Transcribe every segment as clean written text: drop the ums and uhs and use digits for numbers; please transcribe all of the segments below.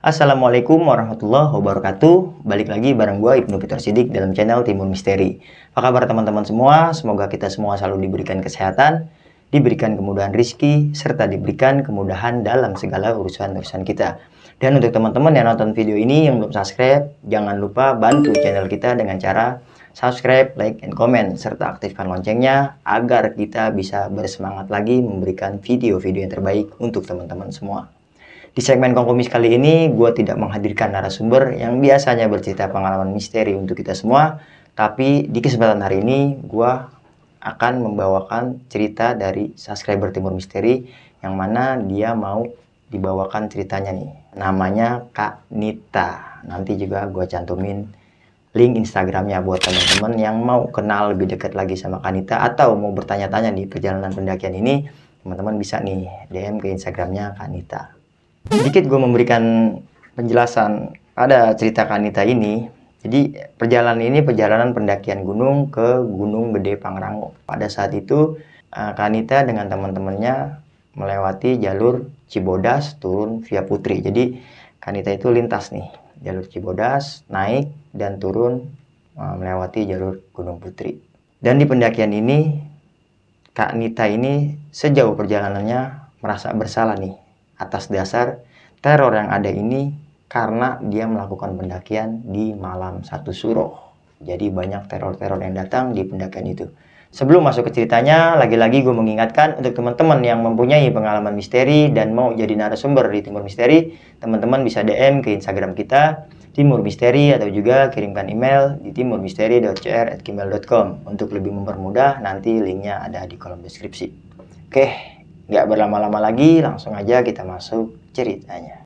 Assalamualaikum warahmatullahi wabarakatuh. Balik lagi bareng gue Ibnu Fitor Sidik dalam channel Timur Misteri. Apa kabar teman-teman semua? Semoga kita semua selalu diberikan kesehatan, diberikan kemudahan rizki, serta diberikan kemudahan dalam segala urusan-urusan kita. Dan untuk teman-teman yang nonton video ini yang belum subscribe, jangan lupa bantu channel kita dengan cara subscribe, like, and comment, serta aktifkan loncengnya agar kita bisa bersemangat lagi memberikan video-video yang terbaik untuk teman-teman semua. Di segmen Kongkomis kali ini, gue tidak menghadirkan narasumber yang biasanya bercerita pengalaman misteri untuk kita semua. Tapi di kesempatan hari ini, gue akan membawakan cerita dari subscriber Timur Misteri yang mana dia mau dibawakan ceritanya nih. Namanya Kak Nita. Nanti juga gue cantumin link Instagramnya buat teman-teman yang mau kenal lebih dekat lagi sama Kak Nita atau mau bertanya-tanya di perjalanan pendakian ini. Teman-teman bisa nih DM ke Instagramnya Kak Nita. Sedikit gue memberikan penjelasan pada cerita Kanita ini. Jadi perjalanan pendakian gunung ke Gunung Gede Pangrango. Pada saat itu Kanita dengan teman-temannya melewati jalur Cibodas turun via Putri. Jadi Kanita itu lintas nih jalur Cibodas, naik dan turun melewati jalur Gunung Putri. Dan di pendakian ini Kak Nita ini sejauh perjalanannya merasa bersalah nih atas dasar teror yang ada ini karena dia melakukan pendakian di malam satu suro. Jadi banyak teror-teror yang datang di pendakian itu. Sebelum masuk ke ceritanya, lagi-lagi gue mengingatkan untuk teman-teman yang mempunyai pengalaman misteri dan mau jadi narasumber di Timur Misteri, teman-teman bisa DM ke Instagram kita, Timur Misteri, atau juga kirimkan email di timurmisteri.cr@gmail.com. Untuk lebih mempermudah, nanti linknya ada di kolom deskripsi. Oke, nggak berlama-lama lagi, langsung aja kita masuk ceritanya.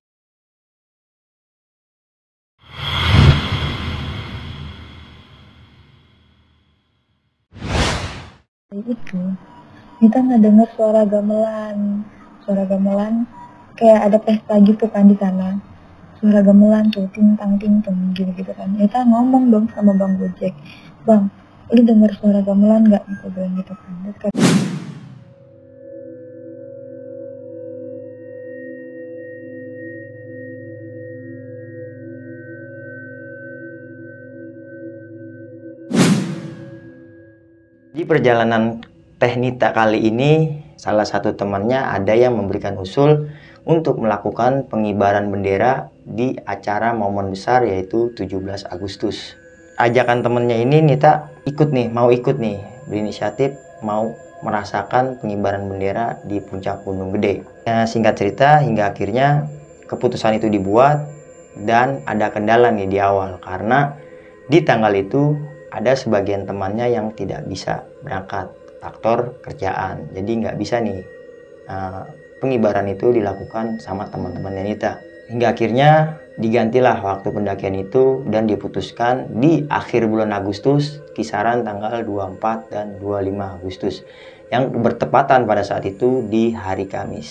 Itu kita ngedenger suara gamelan kayak ada pesta gitu kan di sana. Suara gamelan tuh tintang tintung gitu kan. Kita ngomong dong sama Bang Gojek, "Bang, lu denger suara gamelan nggak?" Aku bilang gitu kan. Terus kata, Di perjalanan Teh Nita kali ini, salah satu temannya ada yang memberikan usul untuk melakukan pengibaran bendera di acara momen besar yaitu 17 Agustus. Ajakan temennya ini Nita mau ikut nih, berinisiatif mau merasakan pengibaran bendera di puncak Gunung Gede. Nah, singkat cerita hingga akhirnya keputusan itu dibuat dan ada kendala nih di awal karena di tanggal itu ada sebagian temannya yang tidak bisa berangkat faktor kerjaan, jadi nggak bisa nih pengibaran itu dilakukan sama teman-temannya Nita. Hingga akhirnya digantilah waktu pendakian itu dan diputuskan di akhir bulan Agustus, kisaran tanggal 24 dan 25 Agustus yang bertepatan pada saat itu di hari Kamis.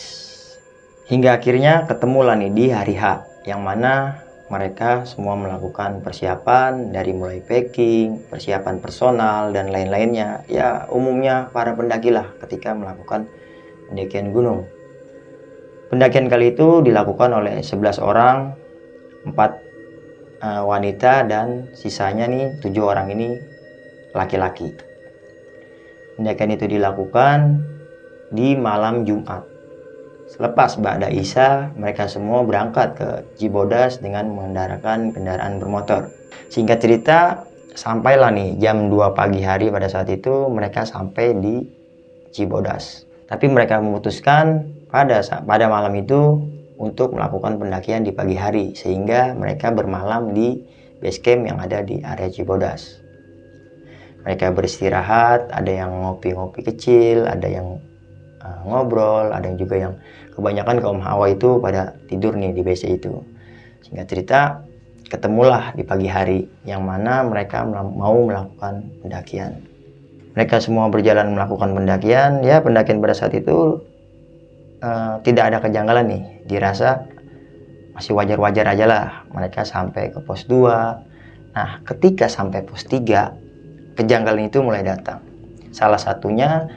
Hingga akhirnya ketemulah nih di hari H, yang mana mereka semua melakukan persiapan dari mulai packing, persiapan personal, dan lain-lainnya. Ya, umumnya para pendaki lah ketika melakukan pendakian gunung. Pendakian kali itu dilakukan oleh 11 orang, 4 wanita, dan sisanya nih 7 orang ini laki-laki. Pendakian itu dilakukan di malam Jumat. Selepas Ba'da Isya, mereka semua berangkat ke Cibodas dengan mengendaраkan kendaraan bermotor. Singkat cerita, sampailah nih jam 2 pagi hari pada saat itu mereka sampai di Cibodas. Tapi mereka memutuskan pada malam itu untuk melakukan pendakian di pagi hari, sehingga mereka bermalam di base camp yang ada di area Cibodas. Mereka beristirahat, ada yang ngopi-ngopi kecil, ada yang ngobrol, ada yang juga yang kebanyakan kaum hawa itu pada tidur nih di BC itu. Singkat cerita, ketemulah di pagi hari yang mana mereka mau melakukan pendakian. Mereka semua berjalan melakukan pendakian. Ya, pendakian pada saat itu tidak ada kejanggalan nih, dirasa masih wajar-wajar aja lah. Mereka sampai ke pos 2. Nah, ketika sampai pos 3, kejanggalan itu mulai datang. Salah satunya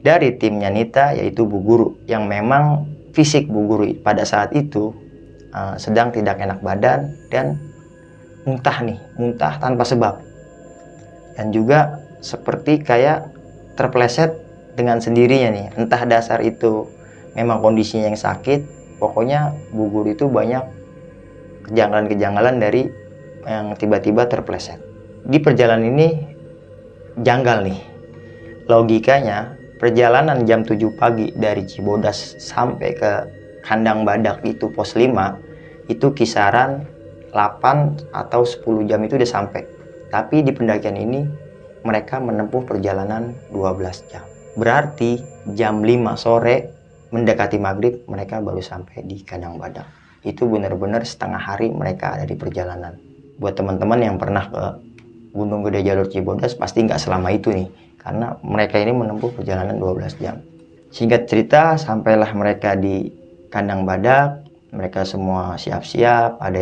dari timnya Nita, yaitu Bu Guru, yang memang fisik Bu Guru pada saat itu sedang tidak enak badan dan muntah tanpa sebab. Dan juga seperti kayak terpleset dengan sendirinya nih, entah dasar itu memang kondisinya yang sakit, pokoknya Bu Guru itu banyak kejanggalan-kejanggalan dari yang tiba-tiba terpleset. Di perjalanan ini janggal nih. Logikanya perjalanan jam 7 pagi dari Cibodas sampai ke Kandang Badak itu pos 5 itu kisaran 8 atau 10 jam itu udah sampai. Tapi di pendakian ini mereka menempuh perjalanan 12 jam. Berarti jam 5 sore mendekati maghrib mereka baru sampai di Kandang Badak. Itu benar-benar setengah hari mereka ada di perjalanan. Buat teman-teman yang pernah ke Gunung Gede jalur Cibodas pasti nggak selama itu nih, karena mereka ini menempuh perjalanan 12 jam. Singkat cerita, sampailah mereka di Kandang Badak. Mereka semua siap-siap, ada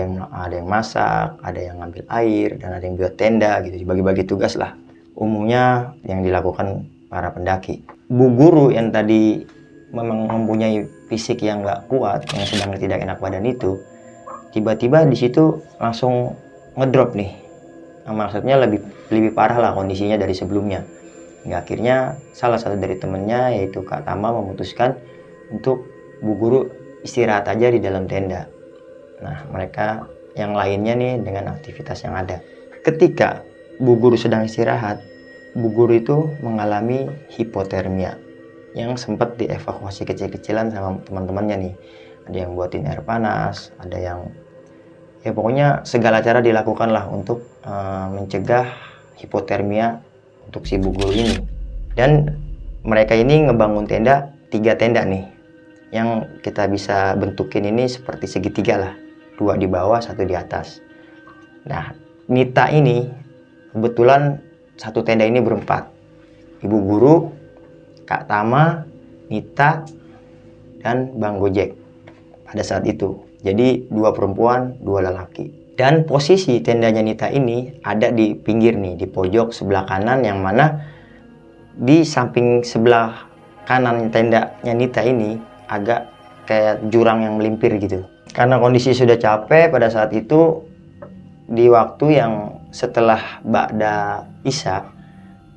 yang masak, ada yang ngambil air, dan ada yang buat tenda gitu, dibagi-bagi tugas lah. Umumnya yang dilakukan para pendaki. Bu Guru yang tadi memang mempunyai fisik yang nggak kuat, yang sedang tidak enak badan itu, tiba-tiba di situ langsung ngedrop nih. Maksudnya lebih parah lah kondisinya dari sebelumnya. Hingga akhirnya salah satu dari temennya, yaitu Kak Tama, memutuskan untuk Bu Guru istirahat aja di dalam tenda. Nah, mereka yang lainnya nih dengan aktivitas yang ada. Ketika Bu Guru sedang istirahat, Bu Guru itu mengalami hipotermia yang sempat dievakuasi kecil-kecilan sama teman-temannya nih. Ada yang buatin air panas, ada yang ya pokoknya segala cara dilakukan lah untuk mencegah hipotermia untuk si Bu Guru ini. Dan mereka ini ngebangun tenda, 3 tenda nih, yang kita bisa bentukin ini seperti segitiga lah, 2 di bawah, 1 di atas. Nah, Nita ini kebetulan satu tenda ini berempat, Ibu Guru, Kak Tama, Nita, dan Bang Gojek pada saat itu. Jadi 2 perempuan, 2 lelaki. Dan posisi tendanya Nita ini ada di pinggir nih, di pojok sebelah kanan, yang mana di samping sebelah kanan tendanya Nita ini agak kayak jurang yang melimpir gitu. Karena kondisi sudah capek pada saat itu, di waktu yang setelah Ba'da Isya,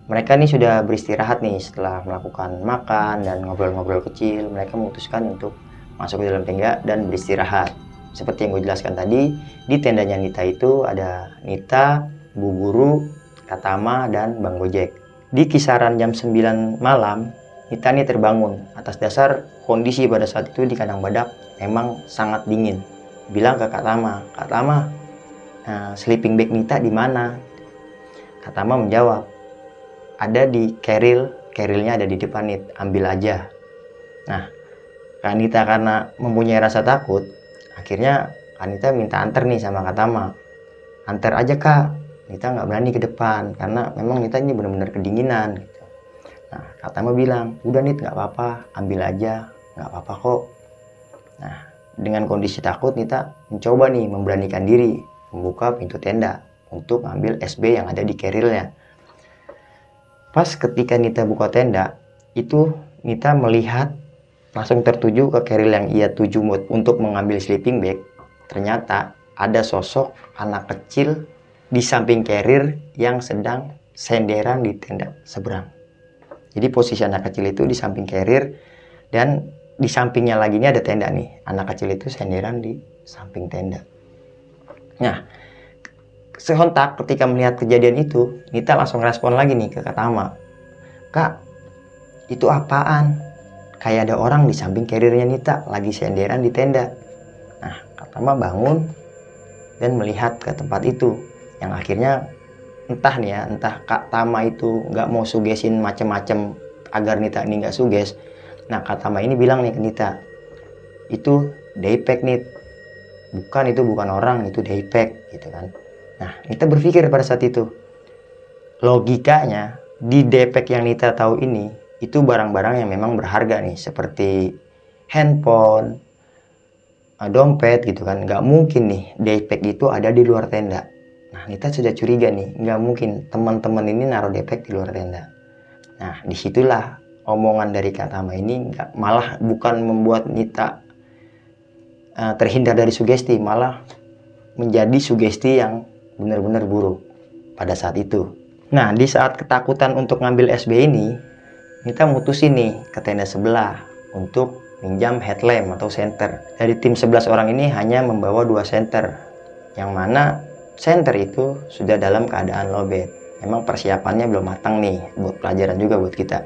mereka nih sudah beristirahat nih setelah melakukan makan dan ngobrol-ngobrol kecil. Mereka memutuskan untuk masuk ke dalam tenda dan beristirahat. Seperti yang gue jelaskan tadi, di tendanya Nita itu ada Nita, Bu Guru, Kak Tama, dan Bang Gojek. Di kisaran jam 9 malam, Nita ini terbangun atas dasar kondisi pada saat itu di Kandang Badak memang sangat dingin. Bilang ke Kak Tama, sleeping bag Nita di mana? Kak Tama menjawab, ada di kerilnya ada di depan Nit, ambil aja. Nah, Kak Nita karena mempunyai rasa takut, akhirnya Kak Nita minta antar nih sama Kak Tama. Antar aja Kak, Nita nggak berani ke depan karena memang Nita ini benar-benar kedinginan gitu. Nah, Kak Tama bilang, udah Nit, nggak apa-apa, ambil aja, nggak apa-apa kok. Nah, dengan kondisi takut, Nita mencoba nih memberanikan diri membuka pintu tenda untuk ngambil SB yang ada di kerilnya. Pas ketika Nita buka tenda, itu Nita melihat langsung tertuju ke keril yang ia tuju untuk mengambil sleeping bag. Ternyata ada sosok anak kecil di samping carrier yang sedang senderan di tenda seberang. Jadi posisi anak kecil itu di samping carrier, dan di sampingnya lagi ini ada tenda nih. Anak kecil itu senderan di samping tenda. Nah, sehentak ketika melihat kejadian itu, Nita langsung respon lagi nih ke Kak Tama. Kak, itu apaan? Kayak ada orang di samping carriernya Nita lagi senderan di tenda. Nah, Kak Tama bangun dan melihat ke tempat itu, yang akhirnya entah Kak Tama itu nggak mau sugesin macem-macem agar Nita ini nggak suges. Nah, Kak Tama ini bilang nih ke Nita, itu daypack Nit, itu bukan orang, itu daypack gitu kan. Nah, Nita berpikir pada saat itu, logikanya di daypack yang Nita tahu ini itu barang-barang yang memang berharga nih, seperti handphone, dompet gitu kan. Nggak mungkin nih daypack itu ada di luar tenda. Nah, Nita sudah curiga nih, nggak mungkin teman-teman ini naruh daypack di luar tenda. Nah, disitulah omongan dari Kak Tama ini malah bukan membuat Nita terhindar dari sugesti, malah menjadi sugesti yang benar-benar buruk pada saat itu. Nah, di saat ketakutan untuk ngambil SB ini, kita mutusin nih ke tenda sebelah untuk minjam headlamp atau senter. Dari tim 11 orang ini hanya membawa 2 senter, yang mana senter itu sudah dalam keadaan lowbat. Memang persiapannya belum matang nih, buat pelajaran juga buat kita.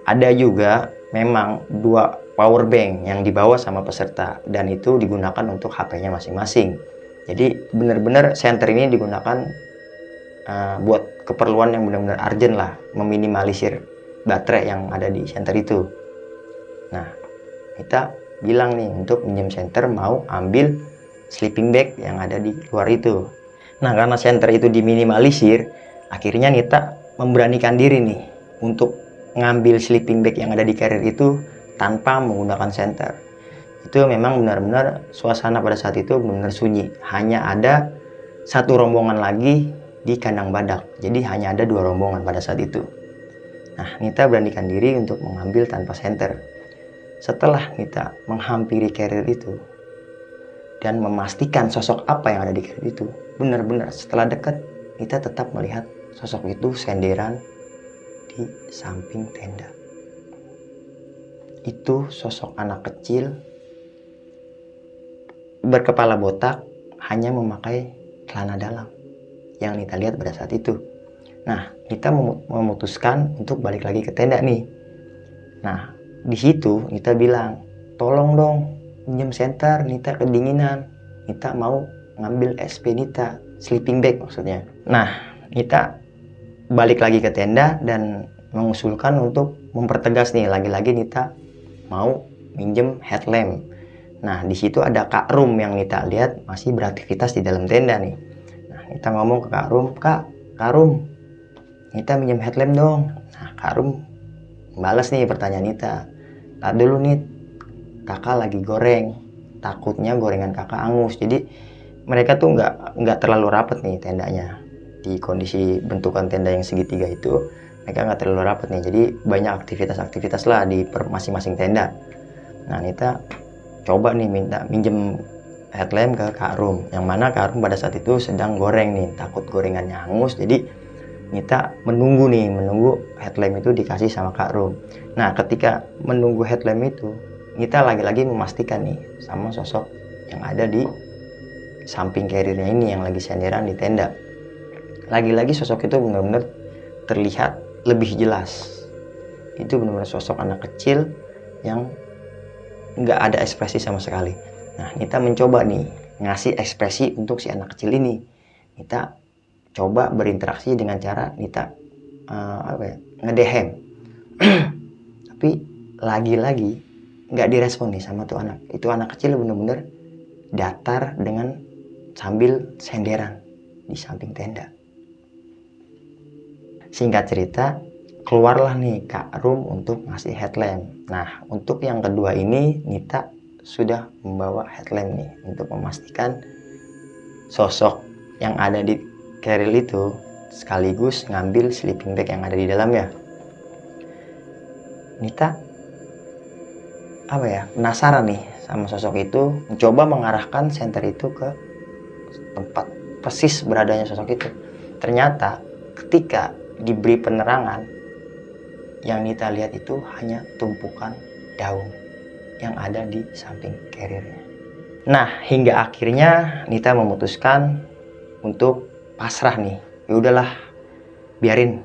Ada juga memang 2 power bank yang dibawa sama peserta, dan itu digunakan untuk HP-nya masing-masing. Jadi benar-benar senter ini digunakan buat keperluan yang benar-benar urgent lah, meminimalisir baterai yang ada di senter itu. Nah, kita bilang nih untuk minjem senter mau ambil sleeping bag yang ada di luar itu. Nah, karena senter itu diminimalisir, akhirnya Nita memberanikan diri nih untuk ngambil sleeping bag yang ada di carrier itu tanpa menggunakan senter. Itu memang benar-benar suasana pada saat itu benar-benar sunyi. Hanya ada 1 rombongan lagi di kandang badak. Jadi hanya ada 2 rombongan pada saat itu. Nah, Nita beranikan diri untuk mengambil tanpa senter. Setelah Nita menghampiri carrier itu dan memastikan sosok apa yang ada di carrier itu, benar-benar setelah dekat Nita tetap melihat sosok itu senderan di samping tenda. Itu sosok anak kecil berkepala botak, hanya memakai celana dalam yang Nita lihat pada saat itu. Nah, Nita memutuskan untuk balik lagi ke tenda nih. Nah, di situ Nita bilang, tolong dong pinjam senter, Nita kedinginan. Nita mau ngambil SP Nita, sleeping bag maksudnya. Nah, Nita balik lagi ke tenda dan mengusulkan untuk mempertegas nih, lagi-lagi Nita mau minjem headlamp. Nah, di situ ada Kak Rum yang Nita lihat masih beraktivitas di dalam tenda nih. Nah, Nita ngomong ke Kak Rum, Kak Rum, Nita minjem headlamp dong. Nah, Kak Rum balas nih pertanyaan Nita. Tak dulu nih, kakak lagi goreng. Takutnya gorengan kakak angus. Jadi mereka tuh nggak terlalu rapat nih tendanya. Di kondisi bentukan tenda yang segitiga itu, mereka nggak terlalu rapat nih. Jadi banyak aktivitas-aktivitas lah di masing-masing tenda. Nah, Nita coba nih minta minjem headlamp ke Kak Rum, yang mana Kak Rum pada saat itu sedang goreng nih, takut gorengannya hangus. Jadi Nita menunggu headlamp itu dikasih sama Kak Rum. Nah, ketika menunggu headlamp itu, Nita lagi-lagi memastikan nih sama sosok yang ada di samping carriernya ini yang lagi senderan di tenda. Lagi-lagi sosok itu benar-benar terlihat lebih jelas. Itu benar-benar sosok anak kecil yang nggak ada ekspresi sama sekali. Nah, Nita mencoba nih ngasih ekspresi untuk si anak kecil ini. Nita coba berinteraksi dengan cara Nita ngedehem. Tapi lagi-lagi nggak direspon nih sama tuh anak. Itu anak kecil bener-bener datar dengan sambil senderan di samping tenda. Singkat cerita, keluarlah nih Kak Rum untuk ngasih headlamp. Nah, untuk yang kedua ini Nita sudah membawa headlamp nih untuk memastikan sosok yang ada di carrier itu sekaligus ngambil sleeping bag yang ada di dalamnya. Nita penasaran nih sama sosok itu, mencoba mengarahkan senter itu ke tempat persis beradanya sosok itu. Ternyata ketika diberi penerangan, yang Nita lihat itu hanya tumpukan daun yang ada di samping carriernya. Nah, hingga akhirnya Nita memutuskan untuk pasrah nih. Ya udahlah, biarin,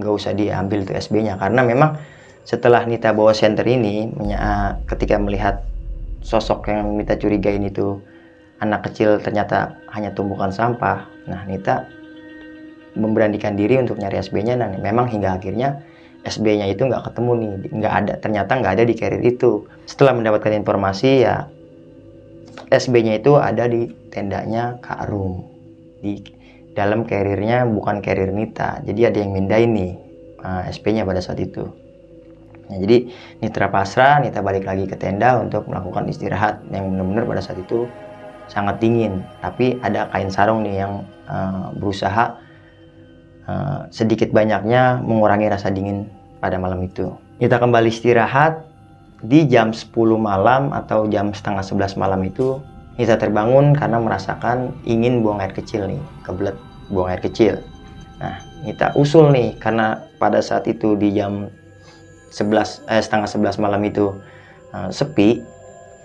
nggak usah diambil tuh SB-nya, karena memang setelah Nita bawa senter ini, ketika melihat sosok yang Nita curigain itu anak kecil ternyata hanya tumpukan sampah. Nah, Nita memberanikan diri untuk nyari SB-nya, dan memang hingga akhirnya SB-nya itu nggak ketemu nih, ternyata nggak ada di carrier itu. Setelah mendapatkan informasi, ya SB-nya itu ada di tendanya Kak Rum, di dalam carriernya, bukan carrier Nita. Jadi ada yang mindahin nih SB-nya pada saat itu. Nah, jadi Nita pasrah, Nita balik lagi ke tenda untuk melakukan istirahat yang benar-benar pada saat itu sangat dingin. Tapi ada kain sarung nih yang berusaha sedikit banyaknya mengurangi rasa dingin pada malam itu. Nita kembali istirahat Di jam 10 malam atau jam setengah 11 malam itu Nita terbangun karena merasakan ingin buang air kecil nih, kebelet buang air kecil. Nah, Nita usul nih karena pada saat itu di jam setengah 11 malam itu sepi.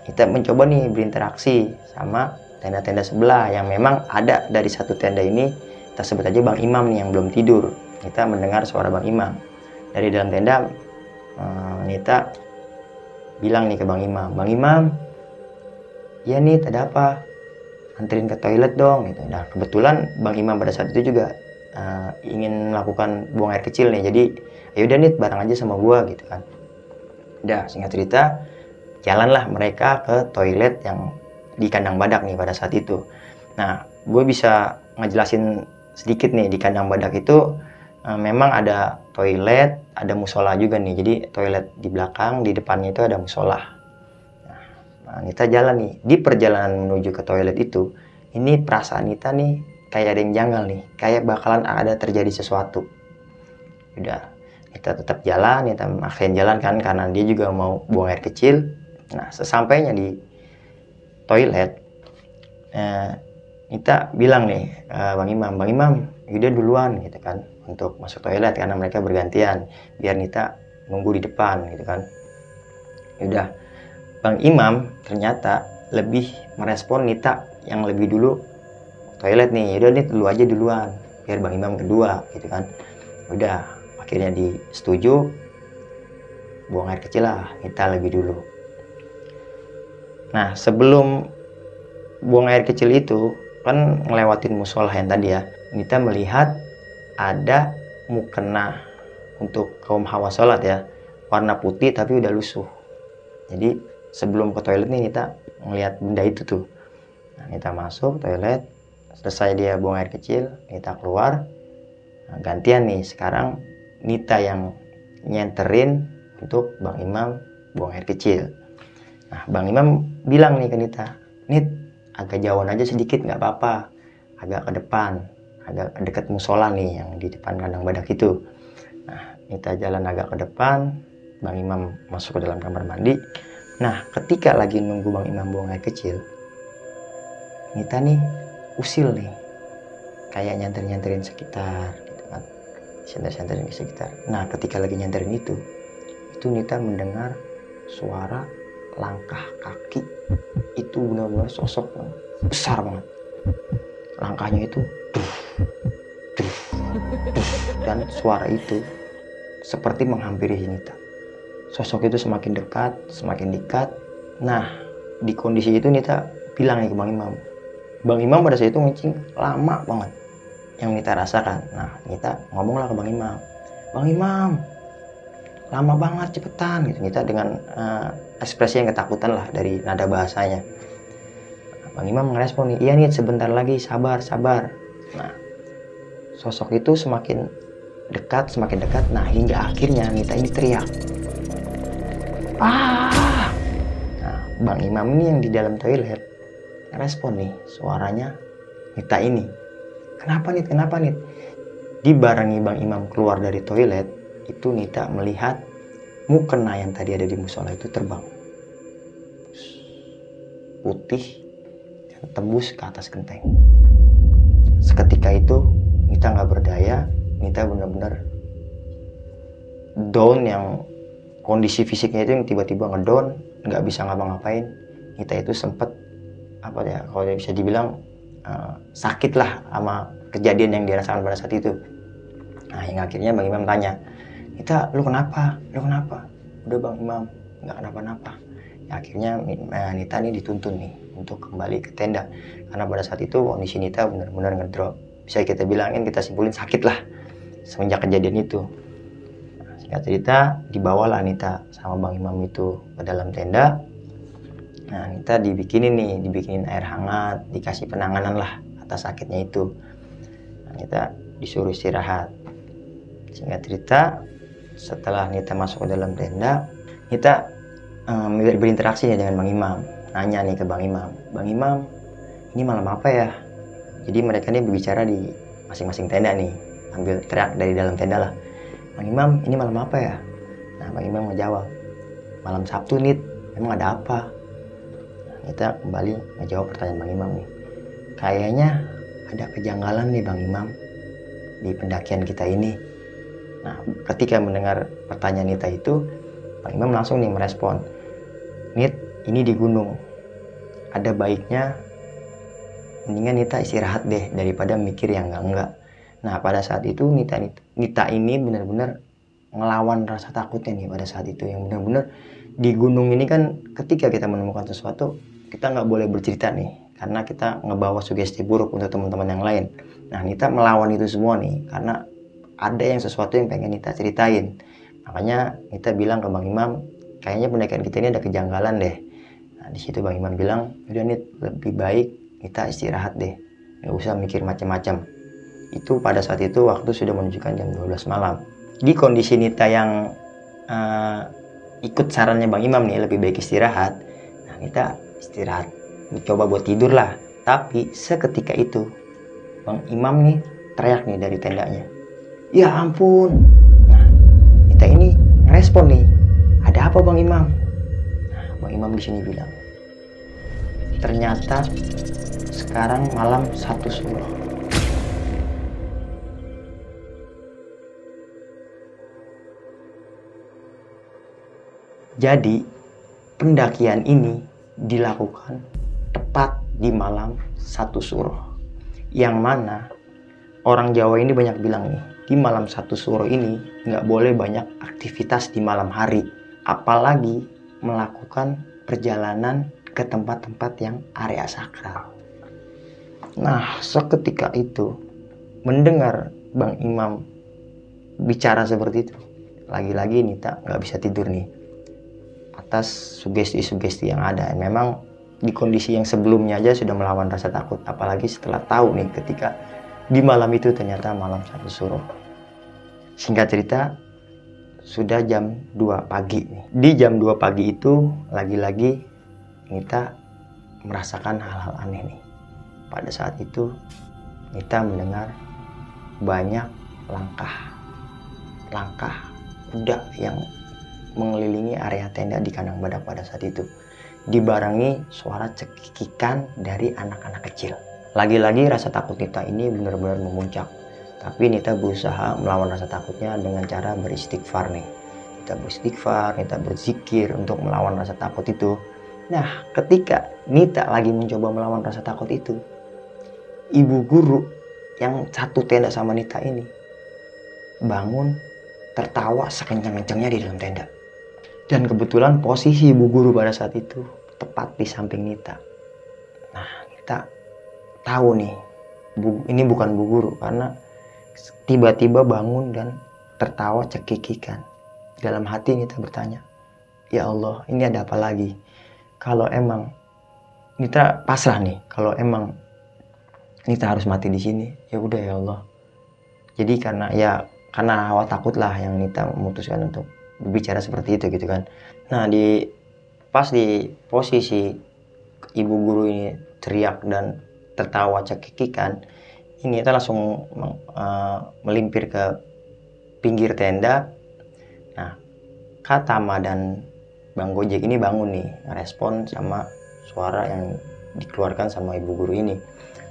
Nita mencoba nih berinteraksi sama tenda-tenda sebelah yang memang ada. Dari satu tenda ini kita sebut aja Bang Imam nih yang belum tidur. Nita mendengar suara Bang Imam dari dalam tenda. Nita bilang nih ke Bang Imam, "Bang Imam, ya nih ada apa? Anterin ke toilet dong," gitu. Nah, kebetulan Bang Imam pada saat itu juga ingin melakukan buang air kecil nih. Jadi yaudah nih bareng aja sama gua gitu kan. Udah, singkat cerita, jalanlah mereka ke toilet yang di kandang badak nih pada saat itu. Nah, gue bisa ngejelasin sedikit nih. Di kandang badak itu memang ada toilet, ada musola juga nih. Jadi toilet di belakang, di depannya itu ada musola. Nah, Nita jalan nih. Di perjalanan menuju ke toilet itu, ini perasaan Nita nih kayak ada yang janggal nih, kayak bakalan ada terjadi sesuatu. Udah, Nita tetap jalan, Nita maksain jalan kan karena dia juga mau buang air kecil. Nah, sesampainya di toilet, Nita bilang nih, Bang Imam, Yuda duluan gitu kan untuk masuk toilet karena mereka bergantian biar Nita nunggu di depan gitu kan. Udah, Bang Imam ternyata lebih merespon Nita yang lebih dulu toilet nih. Udah nih dulu aja duluan biar Bang Imam kedua gitu kan. Udah, akhirnya disetujui buang air kecil lah, Nita lebih dulu. Nah, sebelum buang air kecil itu kan ngelewatin musola yang tadi ya, Nita melihat ada mukena untuk kaum hawa sholat ya, warna putih tapi udah lusuh. Jadi sebelum ke toilet nih Nita ngelihat benda itu tuh. Nah, Nita masuk toilet, selesai dia buang air kecil, Nita keluar. Nah, gantian nih, sekarang Nita yang nyenterin untuk Bang Imam buang air kecil. Nah, Bang Imam bilang nih ke Nita, "Nit, agak jauhan aja sedikit nggak apa-apa, agak ke depan, agak dekat musola nih yang di depan kandang badak itu." Nah, Nita jalan agak ke depan, Bang Imam masuk ke dalam kamar mandi. Nah, ketika lagi nunggu Bang Imam buang air kecil, Nita nih usil nih, kayak nyanter-nyanterin sekitar gitu kan, nyanter-nyanterin ke sekitar. Nah, ketika lagi nyanterin itu Nita mendengar suara langkah kaki. Itu benar-benar sosok yang besar banget. Langkahnya itu dan suara itu seperti menghampiri Nita. Sosok itu semakin dekat, semakin dekat. Nah, di kondisi itu Nita bilang nih ke Bang Imam. Bang Imam pada saat itu ngencing lama banget yang Nita rasakan. Nah, Nita ngomonglah ke Bang Imam, "Bang Imam, lama banget, cepetan," gitu. Nita dengan ekspresi yang ketakutan lah dari nada bahasanya. Bang Imam ngerespon nih, "Iya nih, sebentar lagi, sabar." Nah, sosok itu semakin dekat. Nah, hingga akhirnya Nita ini teriak, "Ah!" Nah, Bang Imam ini yang di dalam toilet ngerespon nih suaranya Nita ini. Kenapa Nit?" Dibarengi Bang Imam keluar dari toilet, itu Nita melihat mukena yang tadi ada di musola itu terbang. Putih dan tembus ke atas genteng. Seketika itu Nita nggak berdaya, Nita benar-benar down, yang kondisi fisiknya itu yang tiba-tiba ngedown, nggak bisa ngapa-ngapain. Nita itu sempet apa ya, kalau bisa dibilang sakit lah sama kejadian yang dirasakan pada saat itu. Nah, hingga akhirnya Bang Imam tanya, "Nita, lu kenapa? Udah Bang Imam, nggak kenapa-napa." Ya, akhirnya Nita nih dituntun nih untuk kembali ke tenda karena pada saat itu kondisi Nita benar-benar ngedrop. Bisa kita bilangin, kita simpulin sakit lah semenjak kejadian itu. Nah, singkat cerita, dibawalah Nita sama Bang Imam itu ke dalam tenda. Nah, Nita dibikinin air hangat, dikasih penanganan lah atas sakitnya itu. Nah, Nita disuruh istirahat. Singkat cerita, setelah Nita masuk ke dalam tenda, Nita berinteraksi ya dengan Bang Imam. Nanya nih ke Bang Imam, "Bang Imam, ini malam apa ya?" Jadi mereka nih berbicara di masing-masing tenda nih, ambil teriak dari dalam tenda lah, "Bang Imam, ini malam apa ya?" Nah, Bang Imam ngejawab, malam Sabtu Nit, emang ada apa? Nah, Nita kembali ngejawab pertanyaan Bang Imam nih. Kayaknya ada kejanggalan nih Bang Imam di pendakian kita ini. Nah, ketika mendengar pertanyaan Nita itu, Bang Imam langsung nih merespon, Nit, ini di gunung, ada baiknya mendingan Nita istirahat deh daripada mikir yang enggak. Nah, pada saat itu Nita ini benar-benar ngelawan rasa takutnya nih pada saat itu, yang benar-benar di gunung ini kan ketika kita menemukan sesuatu kita nggak boleh bercerita nih karena kita ngebawa sugesti buruk untuk teman-teman yang lain. Nah, Nita melawan itu semua nih karena ada yang sesuatu yang pengen Nita ceritain. Makanya Nita bilang ke Bang Imam, kayaknya pendakian kita ini ada kejanggalan deh. Nah, di situ Bang Imam bilang, udah Nit, lebih baik kita istirahat deh, nggak usah mikir macam-macam. Itu pada saat itu waktu sudah menunjukkan jam 12 malam. Di kondisi Nita yang ikut sarannya Bang Imam nih, lebih baik istirahat. Nah, Nita istirahat, mencoba buat tidur lah. Tapi seketika itu Bang Imam nih teriak nih dari tendanya, ya ampun. Nah, Nita ini ngerespon nih, ada apa Bang Imam? Nah, Bang Imam di sini bilang, ternyata sekarang malam 1 suruh. Jadi pendakian ini dilakukan tepat di malam 1 suruh. Yang mana orang Jawa ini banyak bilang nih, di malam 1 suruh ini nggak boleh banyak aktivitas di malam hari. Apalagi melakukan perjalanan ke tempat-tempat yang area sakral. Nah, seketika itu mendengar Bang Imam bicara seperti itu, lagi-lagi Nita nggak bisa tidur nih atas sugesti-sugesti yang ada. Memang di kondisi yang sebelumnya aja sudah melawan rasa takut, apalagi setelah tahu nih ketika di malam itu ternyata malam 1 suruh. Singkat cerita, sudah jam 2 pagi nih. Di jam 2 pagi itu lagi-lagi Nita merasakan hal-hal aneh nih. Pada saat itu Nita mendengar banyak langkah kuda yang mengelilingi area tenda di kandang badak pada saat itu, dibarengi suara cekikikan dari anak-anak kecil. Lagi-lagi rasa takut Nita ini benar-benar memuncak. Tapi Nita berusaha melawan rasa takutnya dengan cara beristighfar nih. Nita beristighfar, Nita berzikir untuk melawan rasa takut itu. Nah, ketika Nita lagi mencoba melawan rasa takut itu, ibu guru yang satu tenda sama Nita ini bangun tertawa sekencang-kencangnya di dalam tenda. Dan kebetulan posisi ibu guru pada saat itu tepat di samping Nita. Nah, Nita tahu nih, ini bukan bu guru, karena tiba-tiba bangun dan tertawa cekikikan. Dalam hati Nita bertanya, ya Allah, ini ada apa lagi? Kalau emang Nita pasrah nih, kalau emang Nita harus mati di sini, ya udah ya Allah. Jadi karena hawa takut lah yang Nita memutuskan untuk berbicara seperti itu gitu kan. Nah, pas di posisi ibu guru ini teriak dan tertawa cekikikan, ini Nita langsung melimpir ke pinggir tenda. Nah, Kak Tama dan Bang Gojek ini bangun nih, ngerespon sama suara yang dikeluarkan sama ibu guru ini.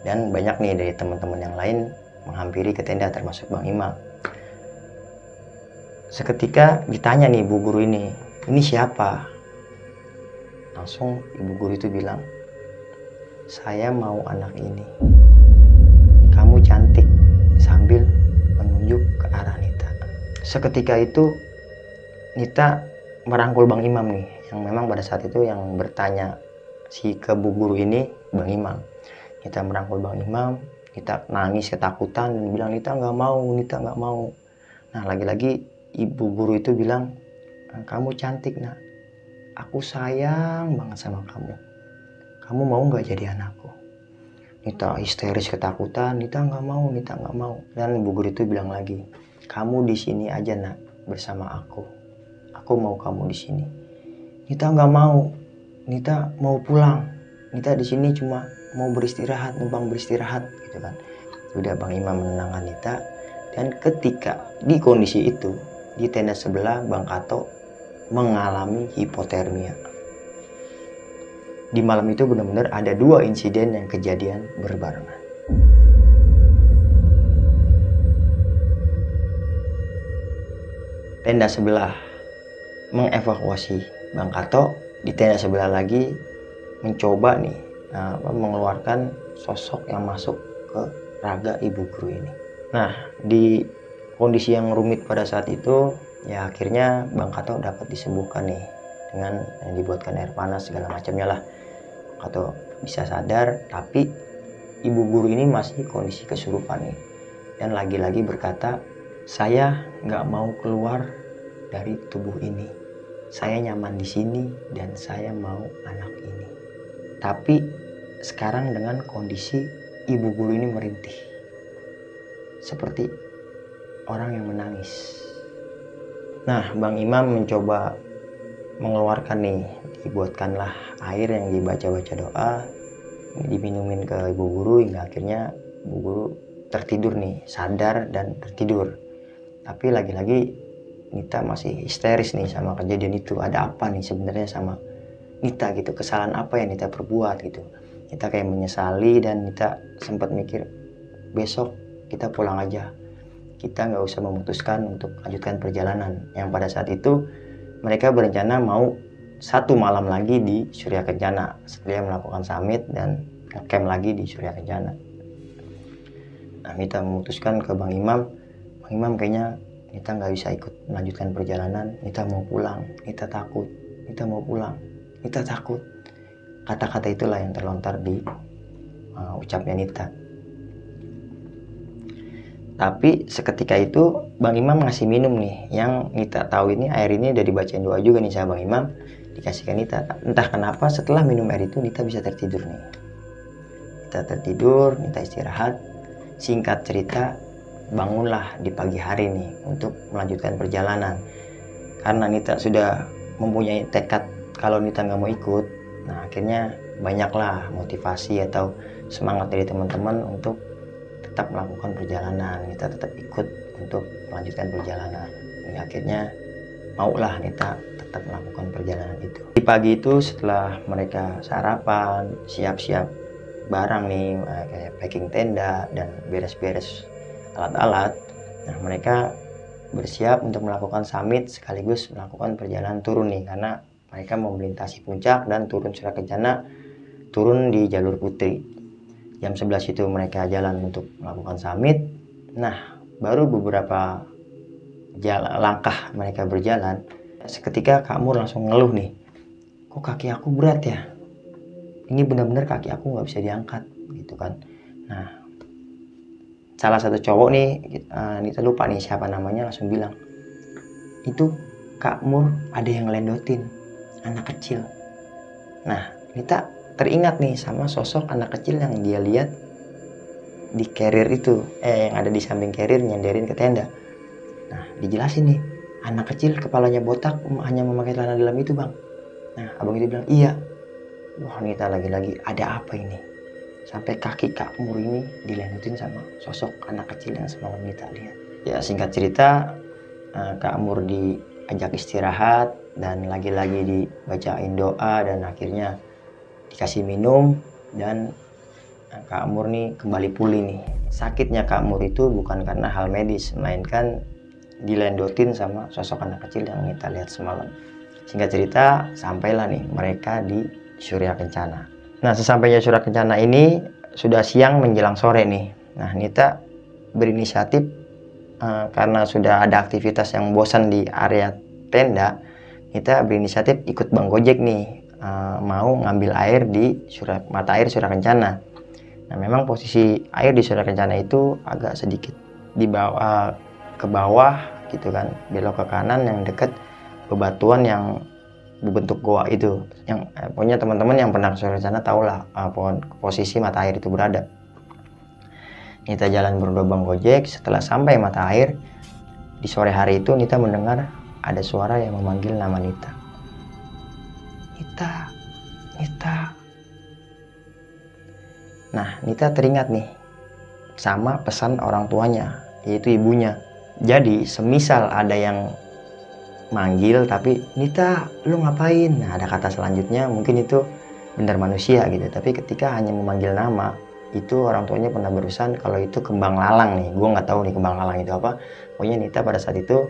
Dan banyak nih dari teman-teman yang lain menghampiri ke tenda, termasuk Bang Imam. Seketika ditanya nih ibu guru ini siapa? Langsung ibu guru itu bilang, saya mau anak ini. Kamu cantik, sambil menunjuk ke arah Nita. Seketika itu Nita merangkul Bang Imam nih, yang memang pada saat itu yang bertanya si ke bu guru ini Bang Imam. Nita merangkul Bang Imam, Nita nangis ketakutan dan bilang, Nita nggak mau. Nah, lagi-lagi ibu guru itu bilang, kamu cantik nak, aku sayang banget sama kamu. Kamu mau nggak jadi anakku? Nita histeris ketakutan, Nita nggak mau. Dan ibu guru itu bilang lagi, kamu di sini aja nak, bersama aku. Aku mau kamu di sini. Nita nggak mau. Nita mau pulang. Nita di sini cuma mau beristirahat, numpang beristirahat, gitu kan. Udah Bang Imam menenangkan Nita. Dan ketika di kondisi itu, di tenda sebelah Bang Kato mengalami hipotermia. Di malam itu benar-benar ada 2 insiden yang kejadian berbarengan. Tenda sebelah mengevakuasi Bang Kato, di tenda sebelah lagi mencoba nih mengeluarkan sosok yang masuk ke raga ibu guru ini. Nah, di kondisi yang rumit pada saat itu, ya akhirnya Bang Kato dapat disembuhkan nih dengan dibuatkan air panas segala macamnya lah. Kato bisa sadar, tapi ibu guru ini masih kondisi kesurupan nih, dan lagi-lagi berkata, saya nggak mau keluar dari tubuh ini. Saya nyaman di sini dan saya mau anak ini. Tapi sekarang dengan kondisi ibu guru ini merintih, seperti orang yang menangis. Nah, Bang Imam mencoba mengeluarkan nih, dibuatkanlah air yang dibaca-baca doa, diminumin ke ibu guru hingga akhirnya ibu guru tertidur nih, sadar dan tertidur. Tapi lagi-lagi Nita masih histeris nih sama kejadian itu. Ada apa nih sebenarnya sama Nita gitu, kesalahan apa yang Nita perbuat gitu. Nita kayak menyesali dan Nita sempat mikir, besok kita pulang aja, kita nggak usah memutuskan untuk lanjutkan perjalanan. Yang pada saat itu mereka berencana mau 1 malam lagi di Surya Kencana setelah melakukan summit dan camp lagi di Surya Kencana. Nah, Nita memutuskan ke Bang Imam, Bang Imam kayaknya Nita nggak bisa ikut melanjutkan perjalanan, Nita mau pulang, Nita takut, Nita mau pulang, Nita takut. Kata-kata itulah yang terlontar di ucapnya Nita. Tapi seketika itu Bang Imam ngasih minum nih, yang Nita tahu ini air ini udah dibacain doa juga nih sama Bang Imam, dikasihkan Nita. Entah kenapa setelah minum air itu Nita bisa tertidur nih. Nita tertidur, Nita istirahat. Singkat cerita, bangunlah di pagi hari nih untuk melanjutkan perjalanan. Karena Nita sudah mempunyai tekad kalau Nita nggak mau ikut, nah akhirnya banyaklah motivasi atau semangat dari teman-teman untuk tetap melakukan perjalanan. Nita tetap ikut untuk melanjutkan perjalanan. Dan akhirnya maulah Nita tetap melakukan perjalanan itu. Di pagi itu setelah mereka sarapan, siap-siap barang nih, kayak packing tenda dan beres-beres alat-alat, nah mereka bersiap untuk melakukan summit sekaligus melakukan perjalanan turun nih, karena mereka mau melintasi puncak dan turun Surya Kencana, turun di jalur putri. Jam 11 itu mereka jalan untuk melakukan summit. Nah, baru beberapa langkah mereka berjalan, seketika Kak Mur langsung ngeluh nih, kok kaki aku berat ya, ini benar-benar kaki aku nggak bisa diangkat gitu kan. Nah, salah satu cowok nih, Nita lupa nih siapa namanya, langsung bilang, itu Kak Mur ada yang ngelendotin anak kecil. Nah, Nita teringat nih sama sosok anak kecil yang dia lihat di carrier itu, yang ada di samping carrier nyenderin ke tenda. Nah, dijelasin nih, anak kecil kepalanya botak hanya memakai celana dalam itu bang. Nah, abang itu bilang, iya. Wah, Nita lagi-lagi ada apa ini? Sampai kaki Kak Mur ini dilendutin sama sosok anak kecil yang semalam Nita lihat. Ya, singkat cerita, Kak Mur diajak istirahat dan lagi-lagi dibacain doa dan akhirnya dikasih minum dan Kak Mur nih kembali pulih nih. Sakitnya Kak Mur itu bukan karena hal medis, melainkan dilendotin sama sosok anak kecil yang Nita lihat semalam. Singkat cerita, sampailah nih mereka di Surya Kencana. Nah, sesampainya Surya Kencana ini sudah siang menjelang sore nih. Nah, Nita berinisiatif karena sudah ada aktivitas yang bosan di area tenda, Nita berinisiatif ikut Bang Gojek nih, mau ngambil air di mata air Surya Kencana. Nah, memang posisi air di Surya Kencana itu agak sedikit di bawah, ke bawah gitu kan, belok ke kanan yang dekat bebatuan yang berbentuk goa itu. Yang pokoknya teman-teman yang pernah ke Surya Kencana tahulah posisi mata air itu berada. Nita jalan berdua Bang Gojek. Setelah sampai mata air di sore hari itu, Nita mendengar ada suara yang memanggil nama Nita. Nita, Nita. Nah, Nita teringat nih sama pesan orang tuanya, yaitu ibunya. Jadi semisal ada yang manggil, tapi Nita lu ngapain? Nah ada kata selanjutnya, mungkin itu benar manusia gitu, tapi ketika hanya memanggil nama, itu orang tuanya pernah berurusan kalau itu kembang lalang nih. Gue nggak tahu nih kembang lalang itu apa, pokoknya Nita pada saat itu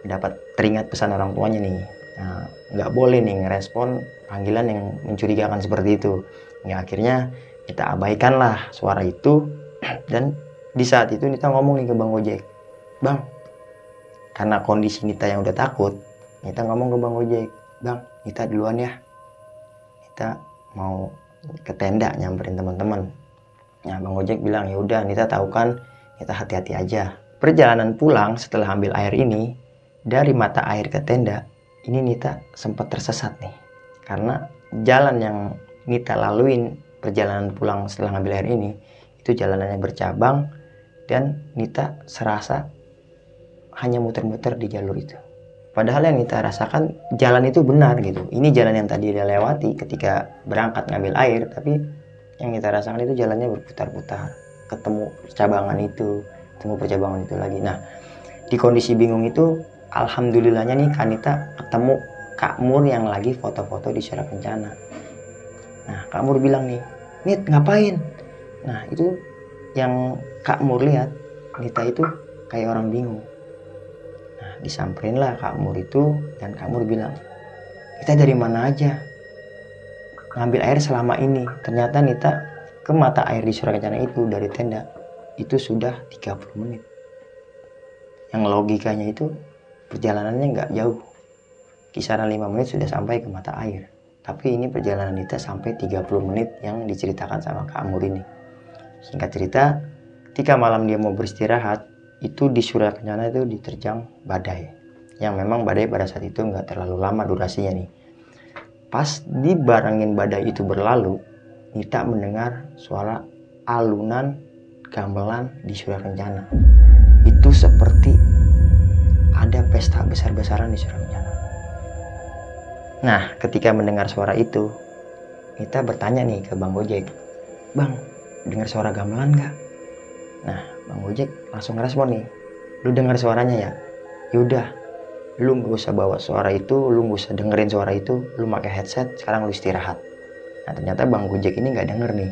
dapat teringat pesan orang tuanya nih. Nah nggak boleh nih ngerespon panggilan yang mencurigakan seperti itu. Ya akhirnya kita abaikan lah suara itu. Dan di saat itu Nita ngomong nih ke Bang Gojek, Bang, karena kondisi Nita yang udah takut, Nita ngomong ke Bang Gojek, Bang, Nita duluan ya, Nita mau ke tenda nyamperin teman-teman. Nah Bang Gojek bilang, ya udah Nita tahu kan, Nita hati-hati aja. Perjalanan pulang setelah ambil air ini, dari mata air ke tenda, ini Nita sempat tersesat nih, karena jalan yang Nita laluin perjalanan pulang setelah ngambil air ini, itu jalanannya bercabang, dan Nita serasa hanya muter-muter di jalur itu. Padahal yang Nita rasakan jalan itu benar gitu. Ini jalan yang tadi dia lewati ketika berangkat ngambil air, tapi yang Nita rasakan itu jalannya berputar-putar, ketemu percabangan itu, ketemu percabangan itu lagi. Nah, di kondisi bingung itu, alhamdulillahnya nih Kanita ketemu Kak Mur yang lagi foto-foto di Surya Kencana. Nah, Kak Mur bilang nih, Nit ngapain? Nah, itu yang Kak Mur lihat, Nita itu kayak orang bingung. Nah, disamperin lah Kak Mur itu, dan Kak Mur bilang, kita dari mana aja ngambil air selama ini? Ternyata Nita ke mata air di Surya Kencana itu dari tenda, itu sudah 30 menit. Yang logikanya itu perjalanannya nggak jauh, kisaran 5 menit sudah sampai ke mata air. Tapi ini perjalanan Nita sampai 30 menit yang diceritakan sama Kak Mur ini. Singkat cerita, ketika malam dia mau beristirahat, itu di Surya Kencana itu diterjang badai. Yang memang badai pada saat itu nggak terlalu lama durasinya nih. Pas dibarengin badai itu berlalu, Nita mendengar suara alunan gamelan di Surya Kencana. Itu seperti ada pesta besar-besaran di Surya Kencana. Nah, ketika mendengar suara itu, Nita bertanya nih ke Bang Gojek, Bang, dengar suara gamelan nggak? Nah, Bang Gojek langsung respon nih, lu dengar suaranya ya? Yaudah, lu nggak usah bawa suara itu, lu nggak usah dengerin suara itu, lu pakai headset, sekarang lu istirahat. Nah, ternyata Bang Gojek ini nggak denger nih,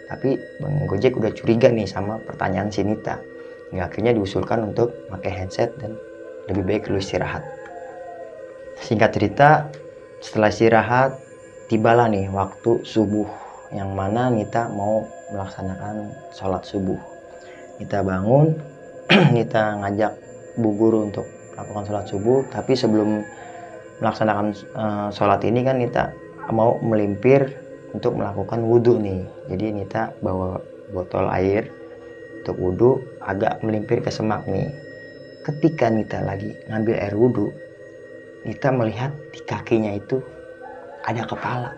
tapi Bang Gojek udah curiga nih sama pertanyaan si Nita. Hingga akhirnya diusulkan untuk pakai headset dan lebih baik lu istirahat. Singkat cerita, setelah istirahat, tibalah nih waktu subuh, yang mana Nita mau melaksanakan sholat subuh. Nita bangun, Nita ngajak Bu Guru untuk melakukan sholat subuh, tapi sebelum melaksanakan sholat ini kan Nita mau melimpir untuk melakukan wudhu nih. Jadi Nita bawa botol air untuk wudhu, agak melimpir ke semak nih. Ketika Nita lagi ngambil air wudhu, Nita melihat di kakinya itu ada kepala.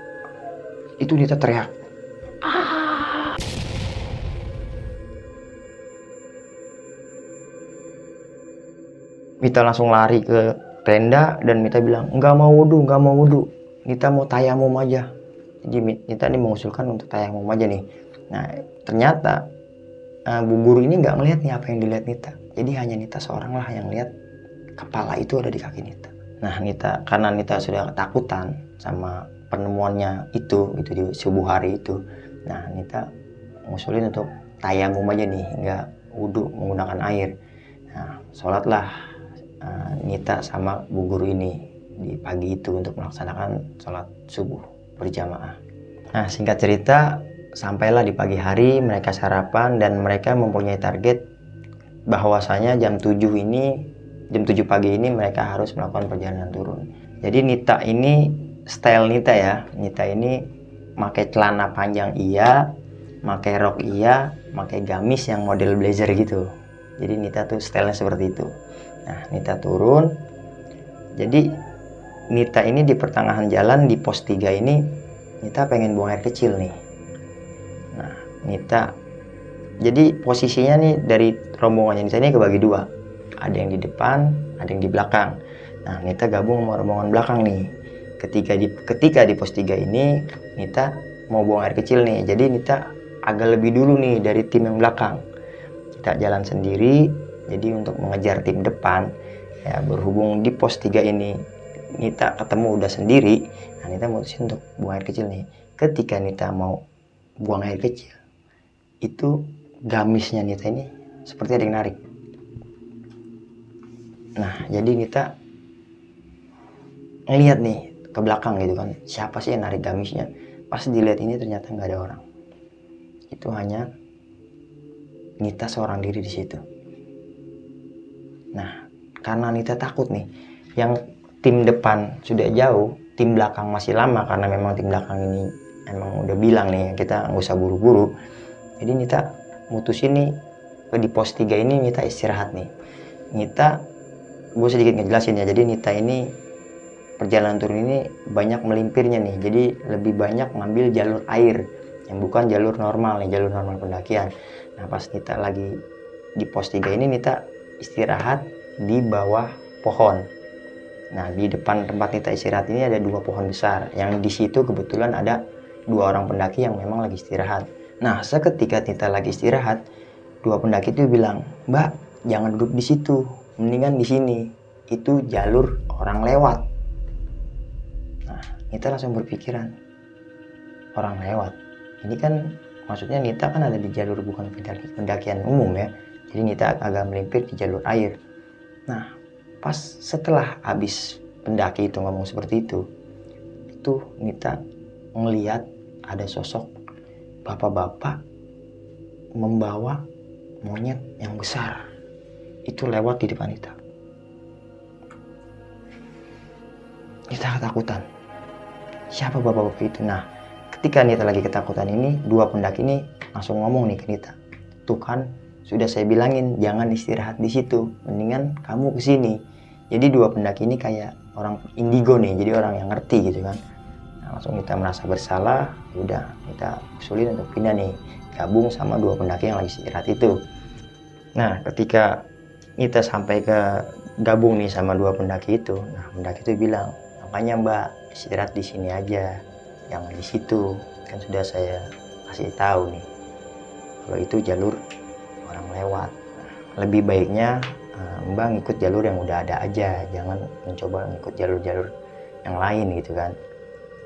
Itu Nita teriak, Nita langsung lari ke tenda dan Nita bilang, nggak mau wudhu, nggak mau wudhu, Nita mau tayamum aja. Jadi Nita ini mengusulkan untuk tayamum aja nih. Nah ternyata Bu Guru ini nggak ngelihat nih apa yang dilihat Nita. Jadi hanya Nita seorang lah yang lihat kepala itu ada di kaki Nita. Nah Nita, karena Nita sudah ketakutan sama penemuannya itu di subuh hari itu. Nah Nita ngusulin untuk tayamum aja nih, nggak wudhu menggunakan air. Nah sholatlah Nita sama Bu Guru ini di pagi itu untuk melaksanakan sholat subuh berjamaah. Nah singkat cerita, sampailah di pagi hari, mereka sarapan dan mereka mempunyai target bahwasanya jam 7 pagi ini mereka harus melakukan perjalanan turun. Jadi Nita ini, style Nita ya, Nita ini pakai celana panjang iya, pakai rok iya, pakai gamis yang model blazer gitu. Jadi Nita tuh stylenya seperti itu. Nah Nita turun, jadi Nita ini di pertengahan jalan di pos 3 ini, Nita pengen buang air kecil nih. Nah Nita, jadi posisinya nih dari rombongannya Nita ini kebagi dua, ada yang di depan, ada yang di belakang. Nah Nita gabung sama rombongan belakang nih. Ketika di pos 3 ini Nita mau buang air kecil nih, jadi Nita agak lebih dulu nih dari tim yang belakang. Kita jalan sendiri, jadi untuk mengejar tim depan ya, berhubung di pos 3 ini Nita ketemu udah sendiri, nah Nita mutusin untuk buang air kecil nih. Ketika Nita mau buang air kecil, itu gamisnya Nita ini seperti ada yang narik. Nah, jadi Nita ngeliat nih ke belakang gitu kan, siapa sih yang narik gamisnya. Pas dilihat ini ternyata nggak ada orang, itu hanya Nita seorang diri di situ. Nah, karena Nita takut nih, yang tim depan sudah jauh, tim belakang masih lama, karena memang tim belakang ini emang udah bilang nih kita nggak usah buru-buru. Jadi Nita mutusin nih di pos 3 ini Nita istirahat nih. Nita, gue sedikit ngejelasin ya, jadi Nita ini perjalanan turun ini banyak melimpirnya nih, jadi lebih banyak ngambil jalur air yang bukan jalur normal nih, jalur normal pendakian. Nah, pas Nita lagi di pos 3 ini Nita istirahat di bawah pohon. Nah, di depan tempat Nita istirahat ini ada 2 pohon besar, yang di situ kebetulan ada 2 orang pendaki yang memang lagi istirahat. Nah, seketika Nita lagi istirahat, 2 pendaki itu bilang, "Mbak, jangan duduk di situ, mendingan di sini. Itu jalur orang lewat." Nah, Nita langsung berpikiran, orang lewat. Ini kan maksudnya Nita kan ada di jalur bukan pendakian umum ya. Jadi Nita agak melimpir di jalur air. Nah, pas setelah habis pendaki itu ngomong seperti itu Nita ngelihat ada sosok bapak-bapak membawa monyet yang besar. Itu lewat di depan Nita. Nita ketakutan. Siapa bapak-bapak itu? Nah, ketika Nita lagi ketakutan ini, 2 pendaki ini langsung ngomong nih ke Nita. Tuh kan, sudah saya bilangin jangan istirahat di situ, mendingan kamu kesini. Jadi 2 pendaki ini kayak orang indigo nih, jadi orang yang ngerti gitu kan. Nah, langsung Nita merasa bersalah, udah Nita usulin untuk pindah nih, gabung sama 2 pendaki yang lagi istirahat itu. Nah, ketika Nita sampai ke gabung nih sama 2 pendaki itu, nah pendaki itu bilang, makanya Mbak istirahat di sini aja, jangan di situ, kan sudah saya kasih tahu nih kalau itu jalur orang lewat. Lebih baiknya Mbak ngikut jalur yang udah ada aja, jangan mencoba ngikut jalur-jalur yang lain gitu kan.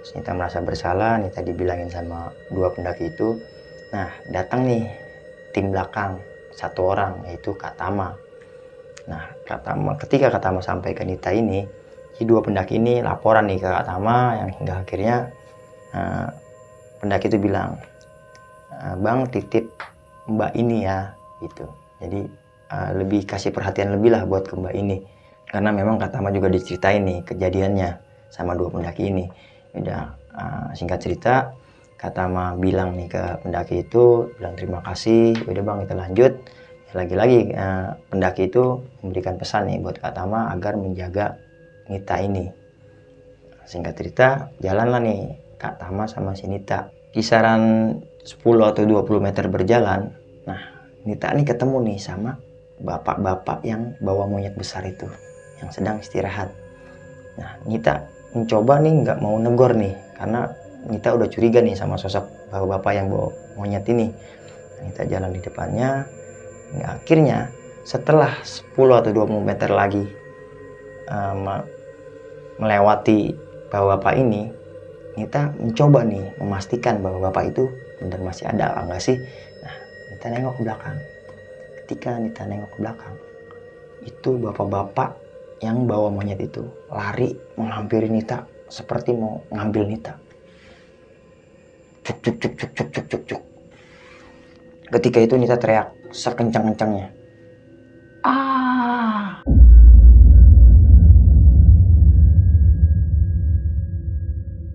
Terus Nita merasa bersalah, Nita dibilangin sama 2 pendaki itu. Nah, datang nih tim belakang 1 orang, yaitu Kak Tama. Nah, ketika Kak Tama sampai ke Nita ini, si 2 pendaki ini laporan nih ke Kak Tama, yang hingga akhirnya pendaki itu bilang, "Bang, titip Mbak ini ya," gitu. Jadi lebih kasih perhatian lebih lah buat ke Mbak ini, karena memang Kak Tama juga diceritain nih kejadiannya sama 2 pendaki ini. Udah singkat cerita, Kak Tama bilang nih ke pendaki itu, bilang terima kasih, udah Bang kita lanjut. Lagi-lagi pendaki itu memberikan pesan nih buat Kak Tama agar menjaga Nita ini. Singkat cerita, jalanlah nih Kak Tama sama si Nita. Kisaran 10 atau 20 meter berjalan, nah Nita nih ketemu nih sama bapak-bapak yang bawa monyet besar itu, yang sedang istirahat. Nah, Nita mencoba nih nggak mau negor nih, karena Nita udah curiga nih sama sosok bapak-bapak yang bawa monyet ini. Nah, Nita jalan di depannya. Nah, akhirnya setelah 10 atau 20 meter lagi melewati bapak-bapak ini, Nita mencoba nih memastikan bahwa bapak itu benar masih ada apa enggak sih. Nah, Nita nengok ke belakang. Ketika Nita nengok ke belakang, itu bapak-bapak yang bawa monyet itu lari menghampiri Nita seperti mau ngambil Nita. Cuk cuk cuk cuk cuk cuk cuk cuk. Ketika itu Nita teriak sekencang-kencangnya, "Ah!"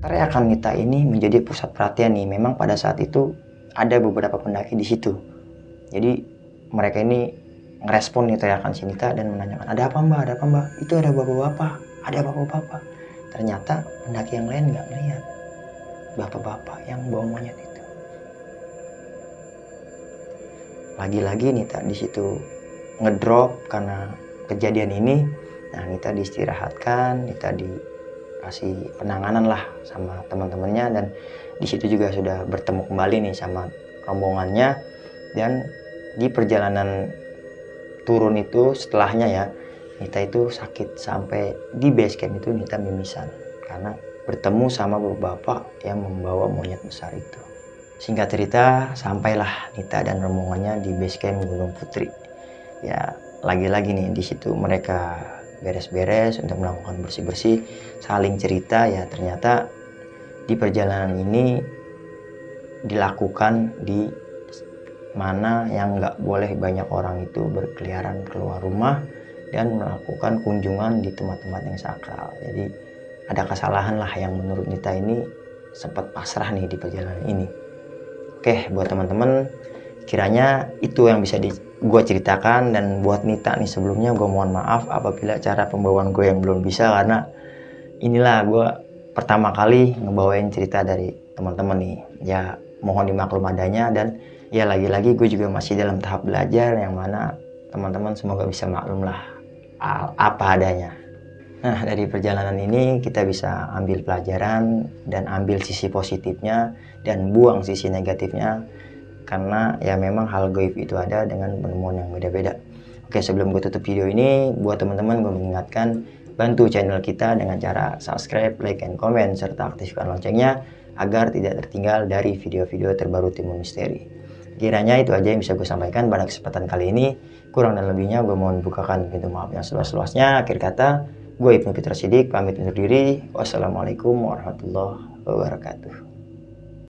Teriakan Nita ini menjadi pusat perhatian nih. Memang pada saat itu ada beberapa pendaki di situ. Jadi mereka ini ngerespon nih teriakan si Nita dan menanyakan, "Ada apa Mbak? Ada apa Mbak?" "Itu ada bapak-bapak, ada bapak-bapak." Ternyata pendaki yang lain nggak melihat bapak-bapak yang bawa monyet itu. Lagi-lagi Nita di situ ngedrop karena kejadian ini. Nah, Nita diistirahatkan, Nita dikasih penanganan lah sama teman-temannya, dan di situ juga sudah bertemu kembali nih sama rombongannya. Dan di perjalanan turun itu setelahnya ya, Nita itu sakit, sampai di base camp itu Nita mimisan karena bertemu sama bapak yang membawa monyet besar itu. Singkat cerita, sampailah Nita dan rombongannya di base camp Gunung Putri. Ya, lagi-lagi nih di situ mereka beres-beres untuk melakukan bersih-bersih, saling cerita. Ya, ternyata di perjalanan ini dilakukan di mana yang nggak boleh banyak orang itu berkeliaran keluar rumah dan melakukan kunjungan di tempat-tempat yang sakral. Jadi ada kesalahan lah yang menurut Nita ini sempat pasrah nih di perjalanan ini. Oke, buat teman-teman, kiranya itu yang bisa gue ceritakan. Dan buat Nita nih, sebelumnya gue mohon maaf apabila cara pembawaan gue yang belum bisa, karena inilah gue pertama kali ngebawain cerita dari teman-teman nih. Ya mohon dimaklum adanya, dan ya lagi-lagi gue juga masih dalam tahap belajar, yang mana teman-teman semoga bisa maklum lah apa adanya. Nah, dari perjalanan ini kita bisa ambil pelajaran dan ambil sisi positifnya dan buang sisi negatifnya, karena ya memang hal gaib itu ada dengan penemuan yang beda-beda. Oke, sebelum gue tutup video ini, buat teman-teman gue mengingatkan, bantu channel kita dengan cara subscribe, like, and comment, serta aktifkan loncengnya agar tidak tertinggal dari video-video terbaru Timun Misteri. Kiranya itu aja yang bisa gue sampaikan pada kesempatan kali ini. Kurang dan lebihnya gue mohon bukakan pintu maaf yang seluas-luasnya. Akhir kata, gue Ibnu Fitra Siddiq pamit undur diri. Wassalamualaikum warahmatullahi wabarakatuh.